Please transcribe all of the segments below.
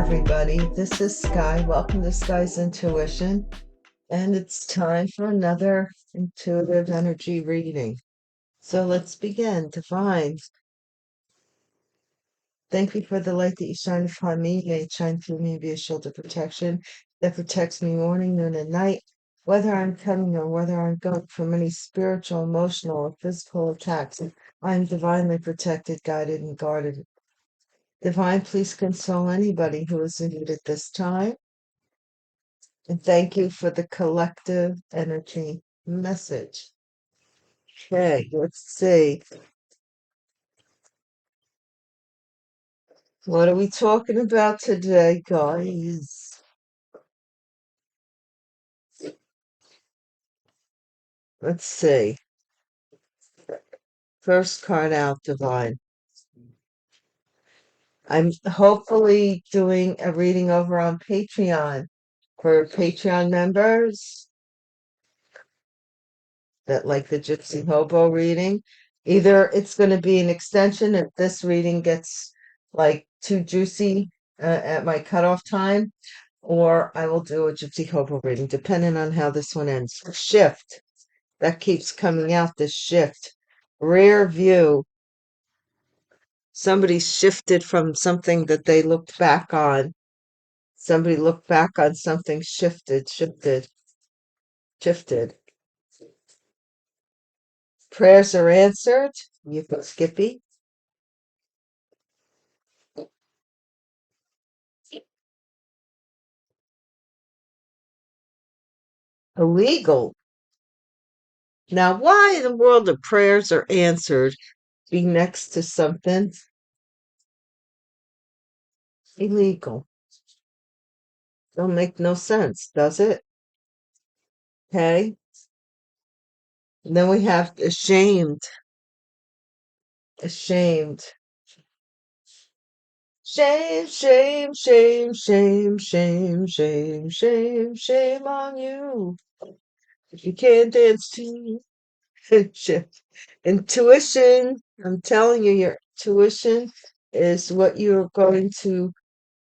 everybody. This is Sky. Welcome to Sky's Intuition. And it's time for another intuitive energy reading. So let's begin. Divine, thank you for the light that you shine upon me. May it shine through me and be a shield of protection that protects me morning, noon, and night, whether I'm coming or whether I'm going from any spiritual, emotional, or physical attacks. I am divinely protected, guided, and guarded. Divine, please console anybody who is in need at this time. And thank you for the collective energy message. Okay, let's see. What are we talking about today, guys? Let's see. First card out, Divine. I'm hopefully doing a reading over on Patreon for Patreon members that like the Gypsy Hobo reading. Either it's going to be an extension if this reading gets like too juicy at my cutoff time, or I will do a Gypsy Hobo reading, depending on how this one ends. Shift. That keeps coming out, this shift. Rear view. Somebody shifted from something that they looked back on. Somebody looked back on something, shifted. Prayers are answered. You go, Skippy. Illegal. Now, why in the world the prayers are answered be next to something illegal? Don't make no sense, does it? Okay. And then we have ashamed. Ashamed. Shame, shame, shame, shame, shame, shame, shame, shame on you. If you can't dance to shift. Intuition. I'm telling you, your intuition is what you're going to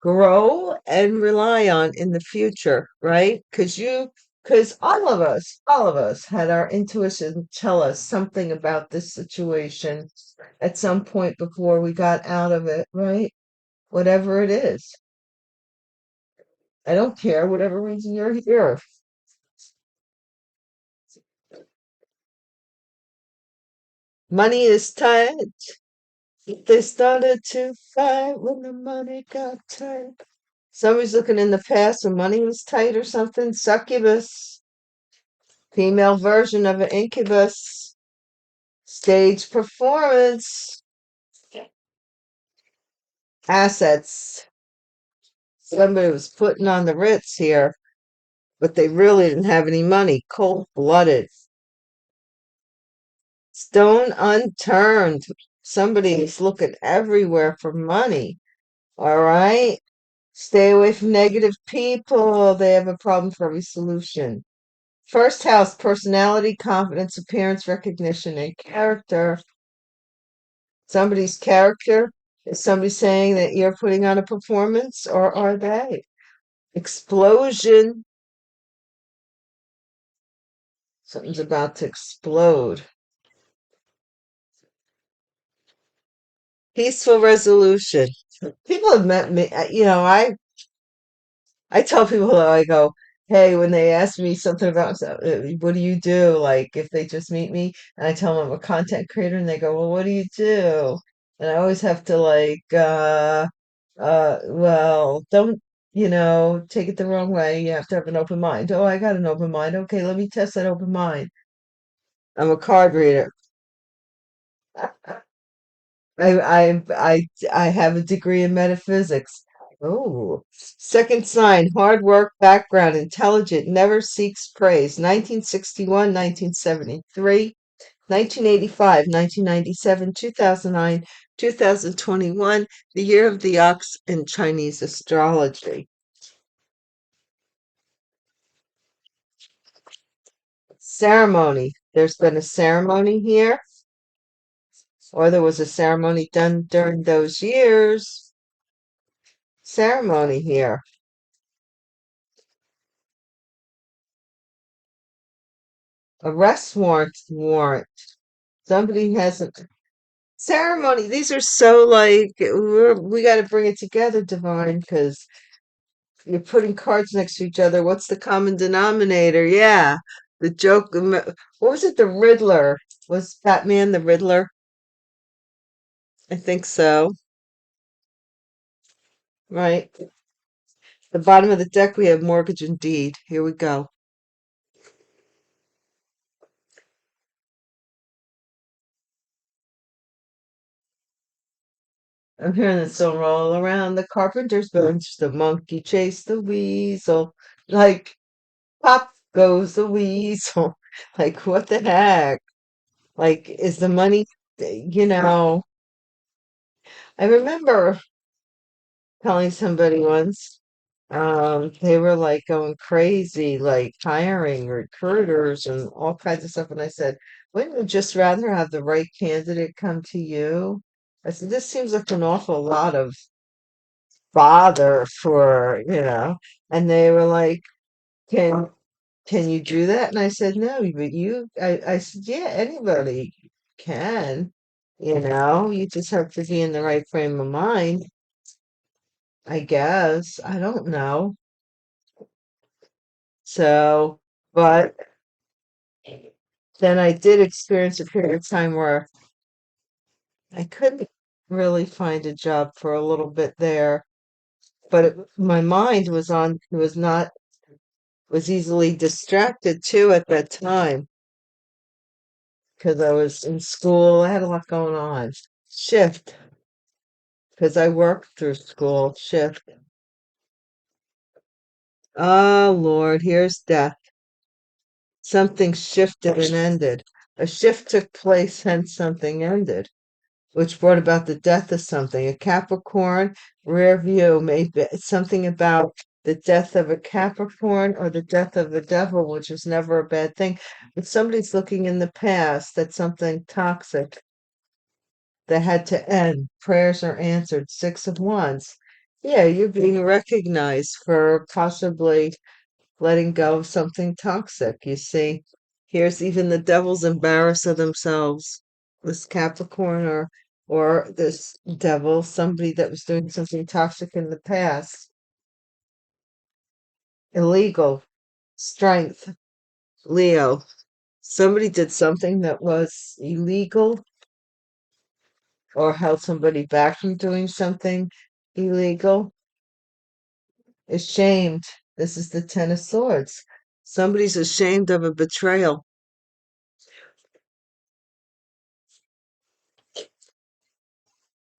grow and rely on in the future, right? Because all of us had our intuition tell us something about this situation at some point before we got out of it, right? Whatever it is. I don't care, whatever reason you're here. Money is tight. They started to fight when the money got tight. Somebody's looking in the past when money was tight or something. Succubus. Female version of an incubus. Stage performance. Assets. Somebody was putting on the Ritz here, but they really didn't have any money. Cold-blooded. Stone unturned. Somebody is looking everywhere for money. All right? Stay away from negative people. They have a problem for every solution. First house, personality, confidence, appearance, recognition, and character. Somebody's character. Is somebody saying that you're putting on a performance, or are they? Explosion. Something's about to explode. Peaceful resolution. People have met me, I tell people, I go, hey, when they ask me something about what do you do? Like if they just meet me and I tell them I'm a content creator and they go, well, what do you do? And I always have to well, don't, take it the wrong way. You have to have an open mind. Oh, I got an open mind. Okay, let me test that open mind. I'm a card reader. I have a degree in metaphysics. Oh, second sign, hard work, background, intelligent, never seeks praise. 1961, 1973, 1985, 1997, 2009, 2021, the year of the ox in Chinese astrology. Ceremony. There's been a ceremony here, or there was a ceremony done during those years. ceremony here. Arrest warrant. Somebody has a ceremony. These are so like we got to bring it together, Divine, because you're putting cards next to each other. What's the common denominator? Yeah, the joke. What was it? The Riddler. Was Batman the Riddler? I think so. Right. The bottom of the deck, we have mortgage and deed. Here we go. I'm hearing the song roll around the carpenter's bench. The monkey chased the weasel. Like, pop goes the weasel. Like, what the heck? Like, is the money, you know, I remember telling somebody once, they were like going crazy, like hiring recruiters and all kinds of stuff. And I said, wouldn't you just rather have the right candidate come to you? I said, this seems like an awful lot of bother for, and they were like, can can you do that? And I said, no, but I said, yeah, anybody can, you just have to be in the right frame of mind, I guess. I don't know. So, but then I did experience a period of time where I couldn't really find a job for a little bit there, but my mind was easily distracted too at that time because I was in school. I had a lot going on. Shift, because I worked through school. Shift. Oh, Lord, here's death. Something shifted and ended. A shift took place, hence something ended, which brought about the death of something. A Capricorn, rare view, maybe something about the death of a Capricorn or the death of the devil, which is never a bad thing. But somebody's looking in the past at something toxic that had to end. Prayers are answered. Six of Wands. Yeah, you're being recognized for possibly letting go of something toxic. You see, here's even the devils embarrassed of themselves. This Capricorn or this devil, somebody that was doing something toxic in the past, illegal, strength, Leo. Somebody did something that was illegal or held somebody back from doing something illegal. Ashamed. This is the Ten of Swords. Somebody's ashamed of a betrayal.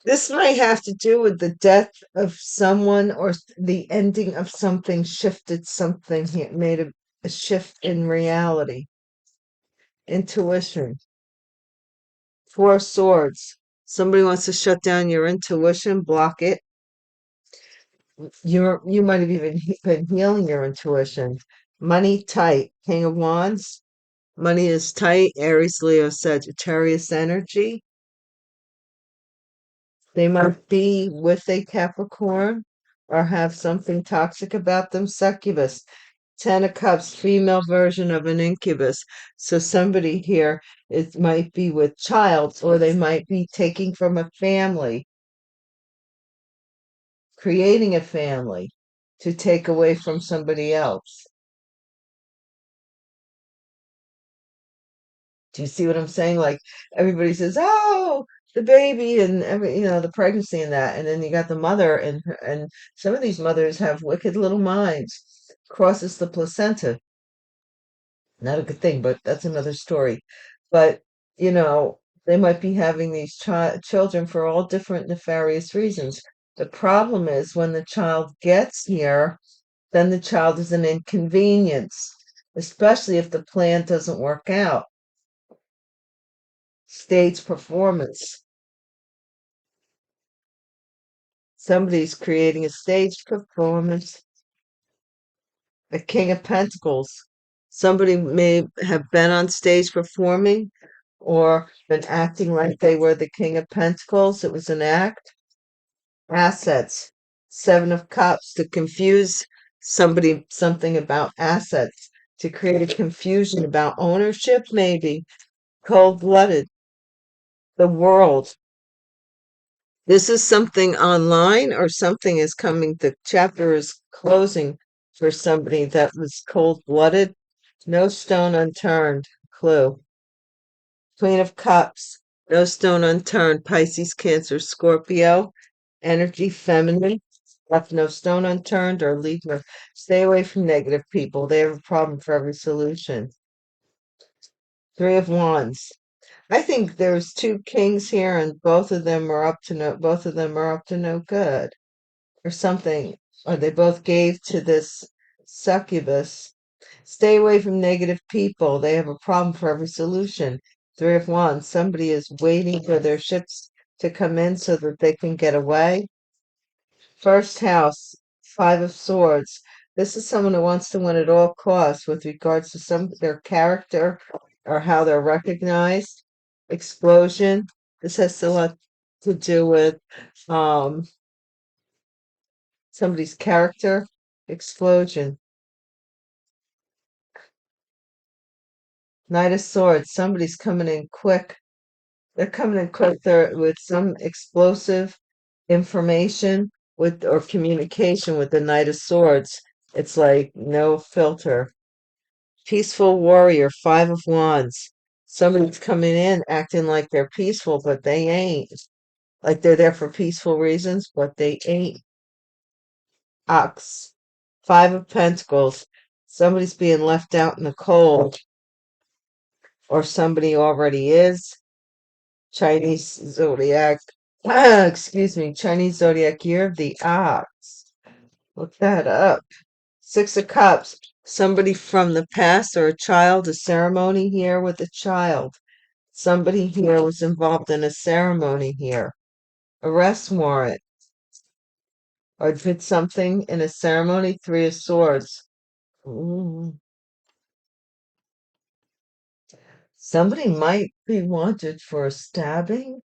This might have to do with the death of someone or the ending of something shifted something here, made a shift in reality. Intuition. Four Swords. Somebody wants to shut down your intuition, block it. You might have even been healing your intuition. Money tight. King of Wands. Money is tight. Aries, Leo, Sagittarius energy. They might be with a Capricorn or have something toxic about them. Succubus, Ten of Cups, female version of an incubus. So somebody here, it might be with child, or they might be taking from a family, creating a family to take away from somebody else. Do you see what I'm saying? Like everybody says, "Oh, the baby and the pregnancy and that," and then you got the mother and some of these mothers have wicked little minds. Crosses the placenta, not a good thing, but that's another story. But they might be having these children for all different nefarious reasons. The problem is when the child gets here, then the child is an inconvenience, especially if the plan doesn't work out. Stage performance. Somebody's creating a stage performance. A King of Pentacles. Somebody may have been on stage performing or been acting like they were the King of Pentacles. It was an act. Assets. Seven of Cups to confuse somebody, something about assets, to create a confusion about ownership, maybe. Cold-blooded. The World. This is something online or something is coming. The chapter is closing for somebody that was cold-blooded. No stone unturned. Clue. Queen of Cups. No stone unturned. Pisces, Cancer, Scorpio. Energy feminine. Left no stone unturned or leave no. Stay away from negative people. They have a problem for every solution. Three of Wands. I think there's two kings here, and both of them are up to no good, or something, or they both gave to this succubus. Stay away from negative people. They have a problem for every solution. Three of Wands. Somebody is waiting for their ships to come in so that they can get away. First house, Five of Swords. This is someone who wants to win at all costs with regards to their character or how they're recognized. Explosion. This has a lot to do with um, somebody's character. Explosion. Knight of Swords. Somebody's coming in quick. They're coming in quick. They're with some explosive information with or communication with the Knight of Swords. It's like no filter. Peaceful warrior, Five of Wands. Somebody's coming in acting like they're peaceful, but they ain't. Like they're there for peaceful reasons, but they ain't. Ox, Five of Pentacles. Somebody's being left out in the cold, or somebody already is. Chinese zodiac, excuse me, Chinese zodiac year of the ox. Look that up. Six of Cups. Somebody from the past or a child, a ceremony here with a child. Somebody here was involved in a ceremony here. Arrest warrant. Or did something in a ceremony. Three of Swords. Ooh. Somebody might be wanted for a stabbing,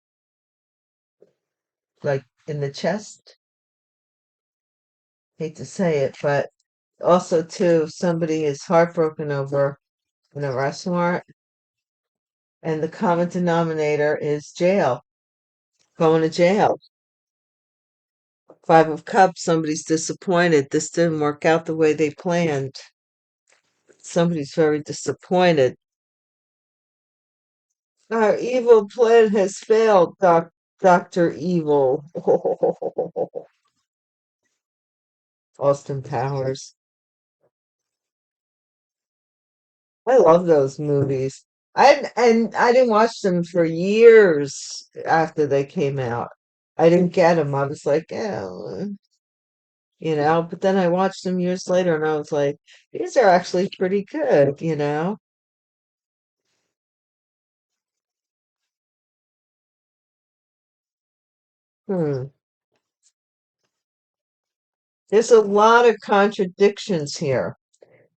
like in the chest. Hate to say it, but also too, somebody is heartbroken over an arrest warrant, and the common denominator is jail. Going to jail. Five of Cups, somebody's disappointed. This didn't work out the way they planned. Somebody's very disappointed. Our evil plan has failed, Dr. Evil. Austin Powers. I love those movies. I didn't watch them for years after they came out. I didn't get them. I was like, oh, but then I watched them years later and I was like, these are actually pretty good. Hmm. There's a lot of contradictions here,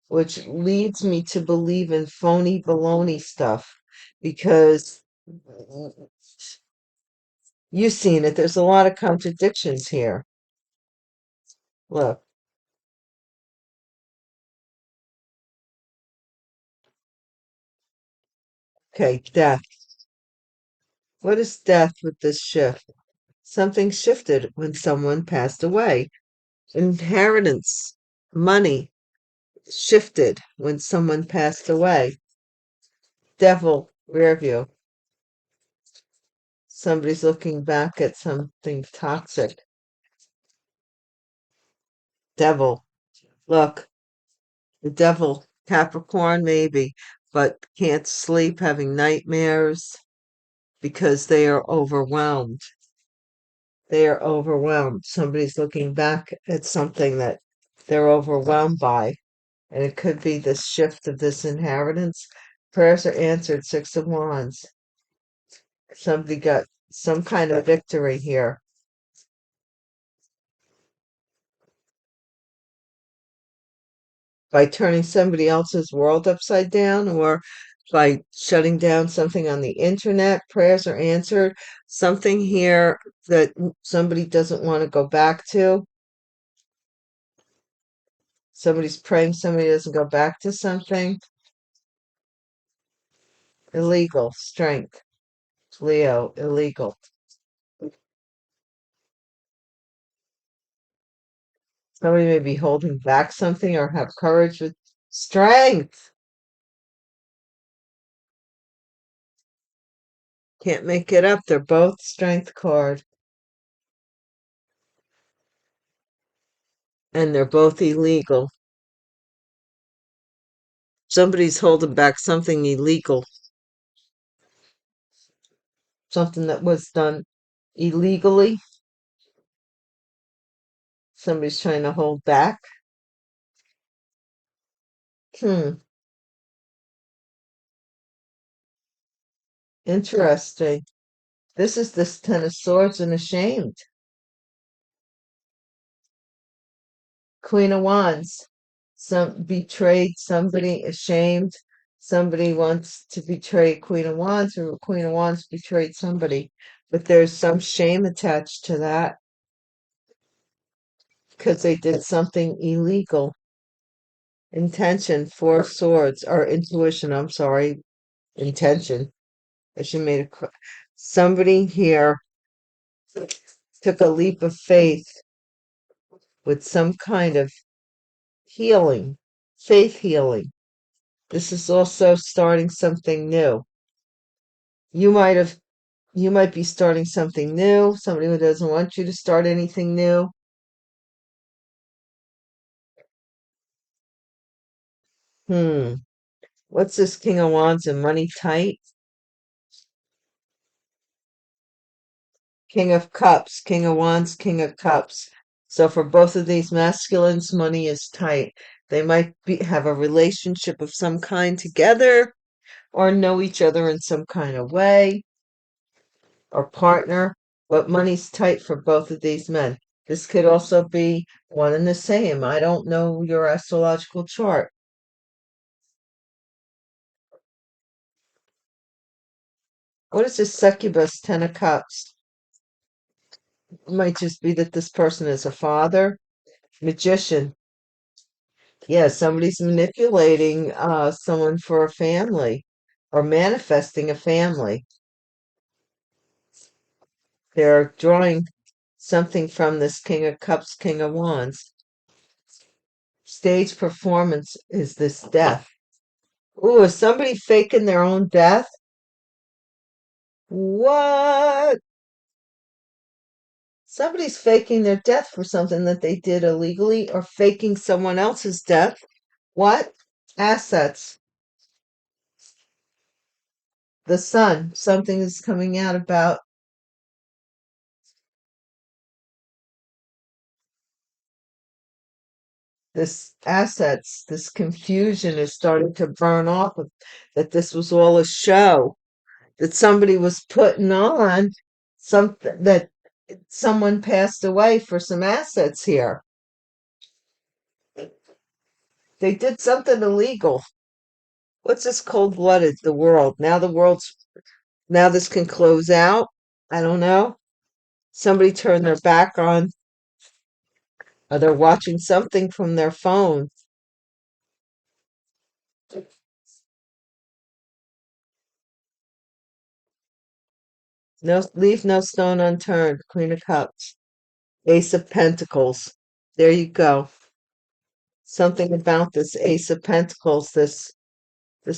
which leads me to believe in phony baloney stuff because you've seen it. There's a lot of contradictions here. Look, okay, death. What is death with this shift? Something shifted when someone passed away. Inheritance, money shifted when someone passed away. Devil, rear view. Somebody's looking back at something toxic. Devil, look, the devil, Capricorn maybe, but can't sleep, having nightmares because they are overwhelmed. They are overwhelmed. Somebody's looking back at something that they're overwhelmed by. And it could be the shift of this inheritance. Prayers are answered, Six of Wands. Somebody got some kind of victory here by turning somebody else's world upside down or by shutting down something on the internet. Prayers are answered. Something here that somebody doesn't want to go back to. Somebody's praying somebody doesn't go back to something. Illegal. Strength. Leo. Illegal. Somebody may be holding back something or have courage with strength. Can't make it up. They're both strength card. And they're both illegal. Somebody's holding back something illegal. Something that was done illegally. Somebody's trying to hold back. Interesting. This is this Ten of Swords and ashamed. Queen of Wands. Some betrayed somebody, ashamed. Somebody wants to betray Queen of Wands, or Queen of Wands betrayed somebody. But there's some shame attached to that because they did something illegal. Intention, Four of Swords, or intuition, I'm sorry. Intention. I should have made a. Somebody here took a leap of faith with some kind of healing, faith healing. This is also starting something new. You might have, you might be starting something new. Somebody who doesn't want you to start anything new. What's this King of Wands and money tight? King of Cups, King of Wands, King of Cups. So for both of these masculines, money is tight. They might have a relationship of some kind together or know each other in some kind of way or partner, but money's tight for both of these men. This could also be one and the same. I don't know your astrological chart. What is this succubus, Ten of Cups? It might just be that this person is a father. Magician. Yeah, somebody's manipulating someone for a family or manifesting a family. They're drawing something from this King of Cups, King of Wands. Stage performance is this death. Ooh, is somebody faking their own death? What? Somebody's faking their death for something that they did illegally or faking someone else's death. What? Assets. The sun. Something is coming out about this assets. This confusion is starting to burn off of, that this was all a show that somebody was putting on, something that someone passed away for some assets here. They did something illegal. What's this cold-blooded? The world. Now this can close out. I don't know. Somebody turned their back on, or they're watching something from their phone. No, leave no stone unturned. Queen of Cups. Ace of Pentacles. There you go. Something about this Ace of Pentacles, this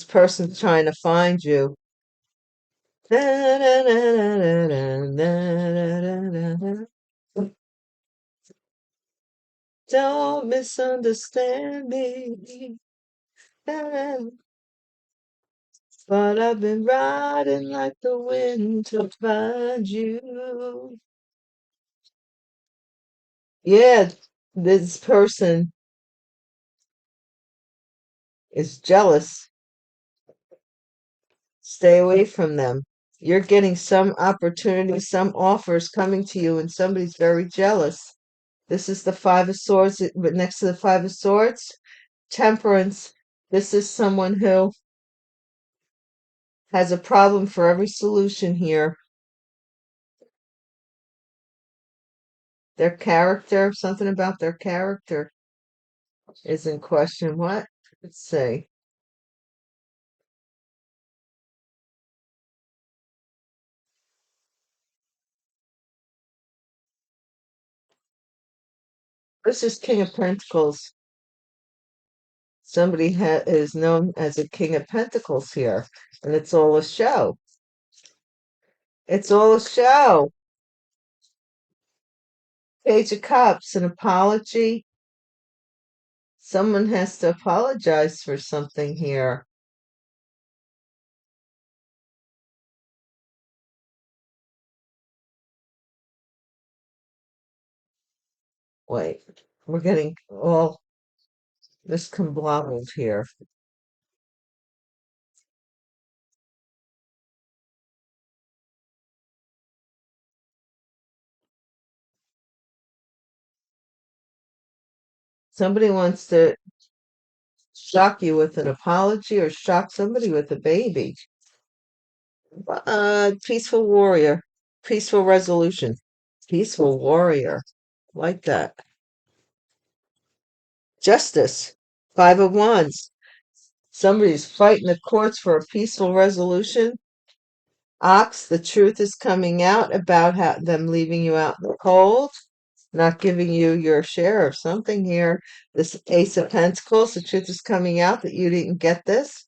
person trying to find you. Don't misunderstand me. But I've been riding like the wind to find you. Yeah, this person is jealous. Stay away from them. You're getting some opportunity, some offers coming to you, and somebody's very jealous. This is the Five of Swords, but next to the Five of Swords, Temperance. This is someone who has a problem for every solution here. Their character, something about their character. is in question. What? Let's see. This is King of Pentacles. Somebody is known as a King of Pentacles here, and it's all a show. It's all a show. Page of Cups, an apology. Someone has to apologize for something here. Wait, we're getting all discombobbled here. Somebody wants to shock you with an apology or shock somebody with a baby. Peaceful warrior, peaceful resolution, peaceful warrior, like that. Justice, Five of Wands. Somebody's fighting the courts for a peaceful resolution. Ox, the truth is coming out about them leaving you out in the cold, not giving you your share of something here. This Ace of Pentacles, the truth is coming out that you didn't get this.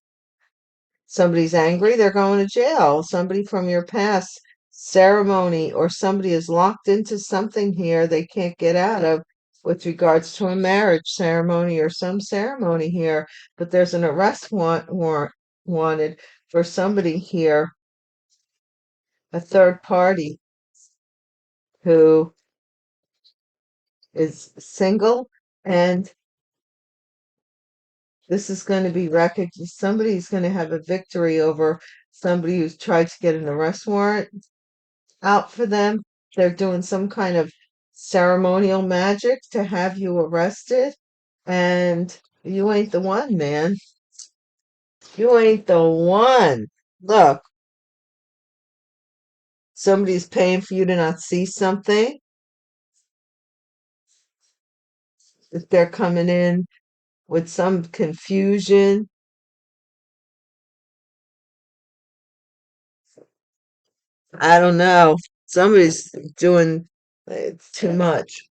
Somebody's angry, they're going to jail. Somebody from your past ceremony, or somebody is locked into something here they can't get out of with regards to a marriage ceremony or some ceremony here. But there's an arrest warrant wanted for somebody here, a third party who is single, and this is going to be recognized. Somebody's going to have a victory over somebody who's tried to get an arrest warrant out for them. They're doing some kind of ceremonial magic to have you arrested, and you ain't the one, man. You ain't the one. Look, somebody's paying for you to not see something. If they're coming in with some confusion, I don't know. Somebody's doing too much.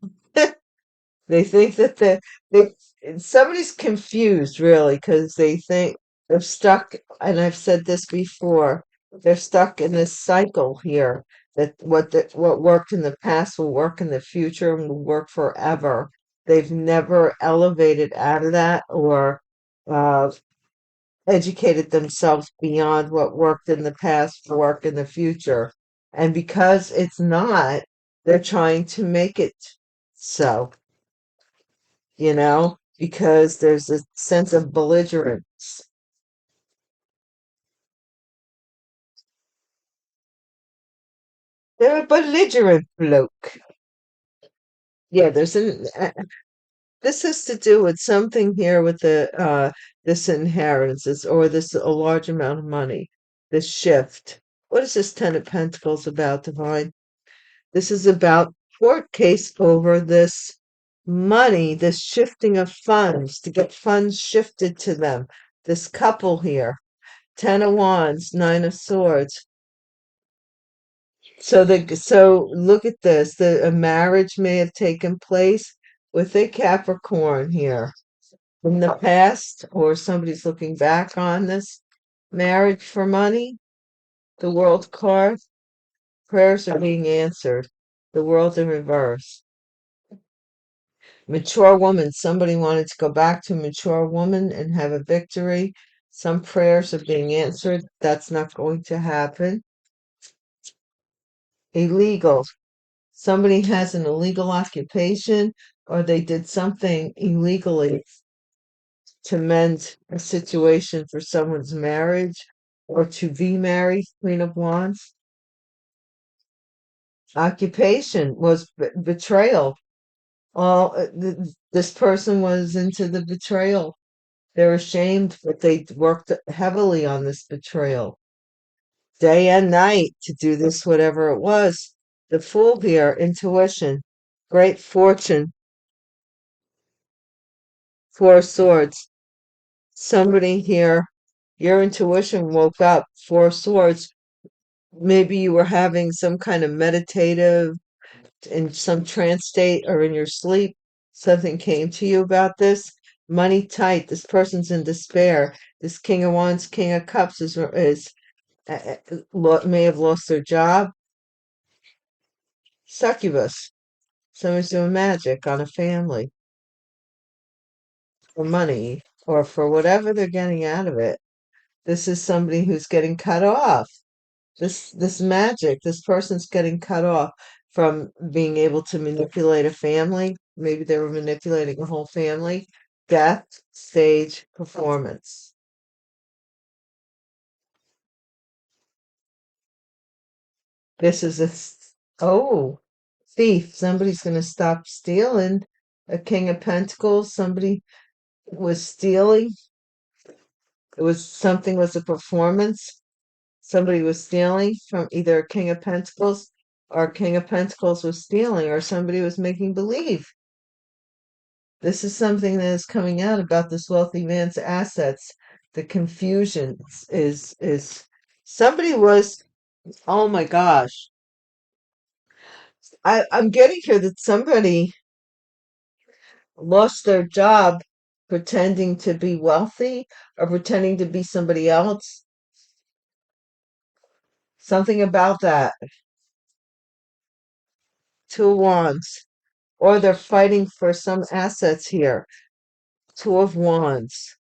They think that they somebody's confused really because they think they're stuck, and I've said this before, they're stuck in this cycle here that what worked in the past will work in the future and will work forever. They've never elevated out of that or uh, educated themselves beyond what worked in the past to work in the future. And because it's not, they're trying to make it so, because there's a sense of belligerence. They're a belligerent bloke. Yeah, this has to do with something here with the this inheritance or this a large amount of money, this shift. What is this Ten of Pentacles about, Divine? This is about court case over this money, this shifting of funds to get funds shifted to them. This couple here, Ten of Wands, Nine of Swords. So look at this. A marriage may have taken place with a Capricorn here in the past, or somebody's looking back on this marriage for money. The World card, prayers are being answered. The World in reverse. Mature woman. Somebody wanted to go back to mature woman and have a victory. Some prayers are being answered. That's not going to happen. Illegal. Somebody has an illegal occupation or they did something illegally to mend a situation for someone's marriage or to be married. Queen of Wands. Occupation was betrayal. This person was into the betrayal. They're ashamed, but they worked heavily on this betrayal, day and night, to do this, whatever it was. The Fool here, intuition, great fortune. Four of Swords. Somebody here, your intuition woke up. Four of Swords. Maybe you were having some kind of meditative in some trance state or in your sleep. Something came to you about this. Money tight. This person's in despair. This King of Wands, King of Cups is may have lost their job. Succubus. Somebody's doing magic on a family for money or for whatever they're getting out of it. This is somebody who's getting cut off. This magic, this person's getting cut off from being able to manipulate a family. Maybe they were manipulating a whole family. Death, stage, performance. This is oh, thief. Somebody's going to stop stealing. A King of Pentacles. Somebody was stealing. It was something was a performance. Somebody was stealing from either a King of Pentacles or a King of Pentacles was stealing or somebody was making believe. This is something that is coming out about this wealthy man's assets. The confusion is somebody was, oh my gosh. I'm getting here that somebody lost their job pretending to be wealthy or pretending to be somebody else. Something about that. Two of Wands. Or they're fighting for some assets here. Two of Wands.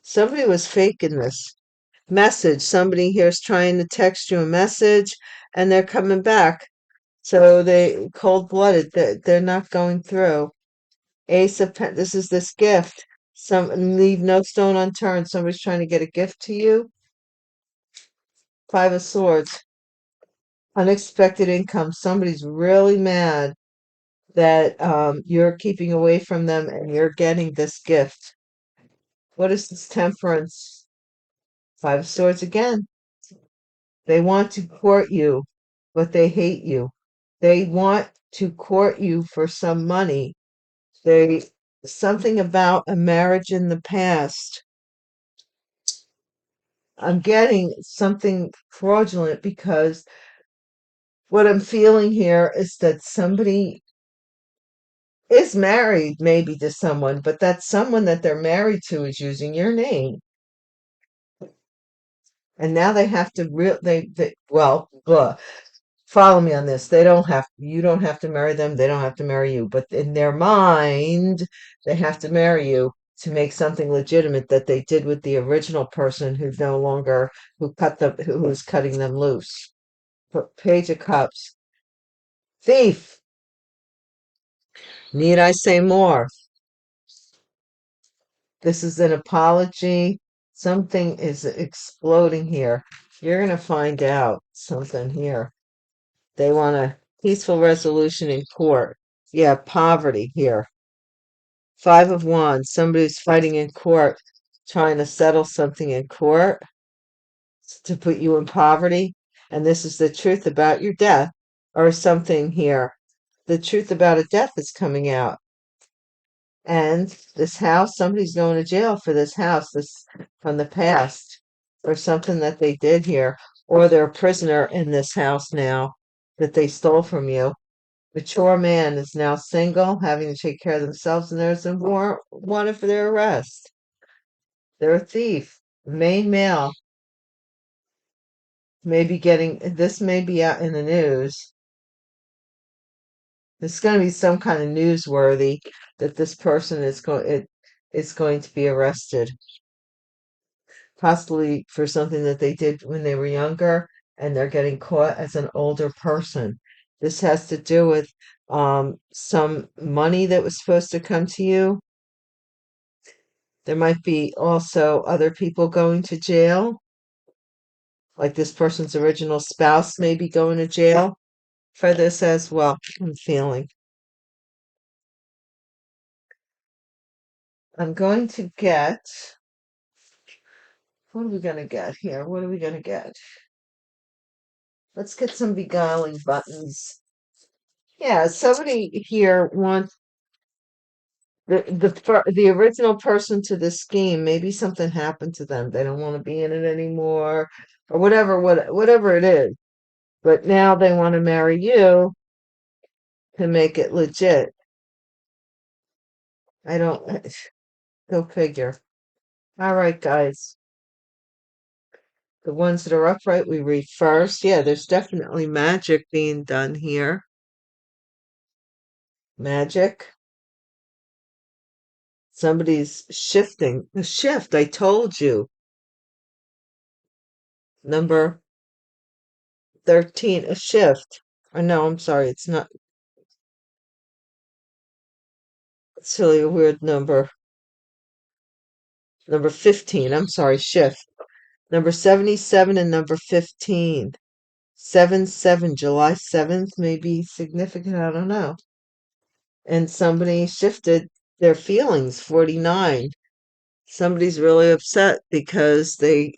Somebody was faking this. Message. Somebody here is trying to text you a message and they're coming back. So they cold-blooded. They're not going through. Ace of Pentacles. This is this gift. Leave no stone unturned. Somebody's trying to get a gift to you. Five of Swords. Unexpected income. Somebody's really mad that you're keeping away from them and you're getting this gift. What is this? Temperance? Five of Swords again. They want to court you, but they hate you. They want to court you for some money. They something about a marriage in the past. I'm getting something fraudulent because what I'm feeling here is that somebody is married maybe to someone, but that someone that they're married to is using your name. And now they have to well, follow me on this. You don't have to marry them. They don't have to marry you. But in their mind, they have to marry you to make something legitimate that they did with the original person who's no longer, who was cutting them loose. Page of Cups. Thief. Need I say more? This is an apology. Something is exploding here. You're going to find out something here. They want a peaceful resolution in court. Yeah, poverty here. Five of Wands. Somebody's fighting in court, trying to settle something in court to put you in poverty. And this is the truth about your death or something here. The truth about a death is coming out. And this house, somebody's going to jail for this house, this from the past, or something that they did here, or they're a prisoner in this house now that they stole from you. Mature man is now single, having to take care of themselves, and there's a warrant wanted for their arrest. They're a thief. Main male may be this may be out in the news. It's going to be some kind of newsworthy that this person is going to be arrested, possibly for something that they did when they were younger, and they're getting caught as an older person. This has to do with some money that was supposed to come to you. There might be also other people going to jail, like this person's original spouse may be going to jail for this as well. I'm feeling. I'm going to get, what are we going to get here? What are we going to get? Let's get some beguiling buttons. Yeah, somebody here wants, The original person to the scheme, maybe something happened to them. They don't want to be in it anymore, or whatever it is. But now they want to marry you to make it legit. I don't, go figure. All right, guys. The ones that are upright, we read first. Yeah, there's definitely magic being done here. Magic. Somebody's shifting. A shift, I told you. Number 13, a shift. Or no, I'm sorry, it's not. It's really a weird number. Number 15, I'm sorry, shift. Number 77 and number 15. 7-7, July 7th may be significant, I don't know. And somebody shifted their feelings, 49. Somebody's really upset because they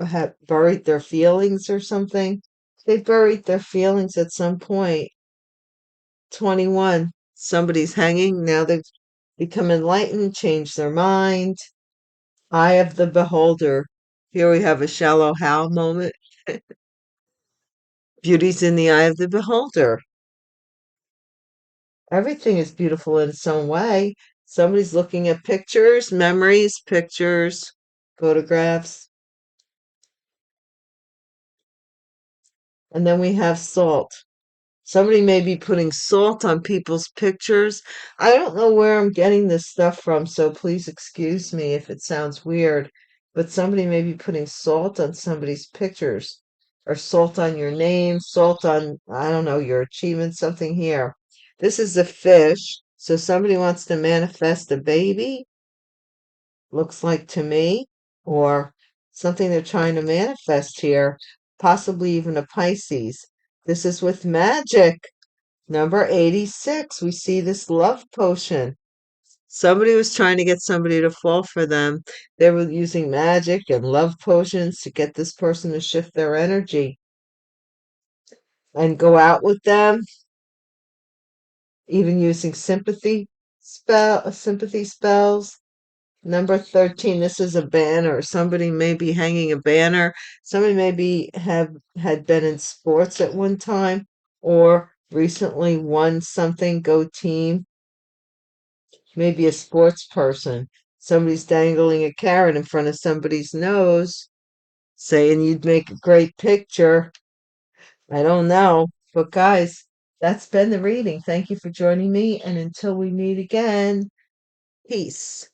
have buried their feelings or something. They buried their feelings at some point. 21. Somebody's hanging. Now they've become enlightened, changed their mind. Eye of the beholder. Here we have a shallow how moment. Beauty's in the eye of the beholder. Everything is beautiful in its own way. Somebody's looking at pictures, memories, pictures, photographs. And then we have salt. Somebody may be putting salt on people's pictures. I don't know where I'm getting this stuff from, so please excuse me if it sounds weird. But somebody may be putting salt on somebody's pictures, or salt on your name, salt on, I don't know, your achievement, something here. This is a fish, so somebody wants to manifest a baby, looks like to me, or something they're trying to manifest here, possibly even a Pisces. This is with magic. Number 86, we see this love potion. Somebody was trying to get somebody to fall for them. They were using magic and love potions to get this person to shift their energy and go out with them, even using sympathy spells. Number 13, this is a banner. Somebody may be hanging a banner. Somebody maybe have had been in sports at one time or recently won something, go team. Maybe a sports person. Somebody's dangling a carrot in front of somebody's nose, saying you'd make a great picture. I don't know. But guys, that's been the reading. Thank you for joining me. And until we meet again, peace.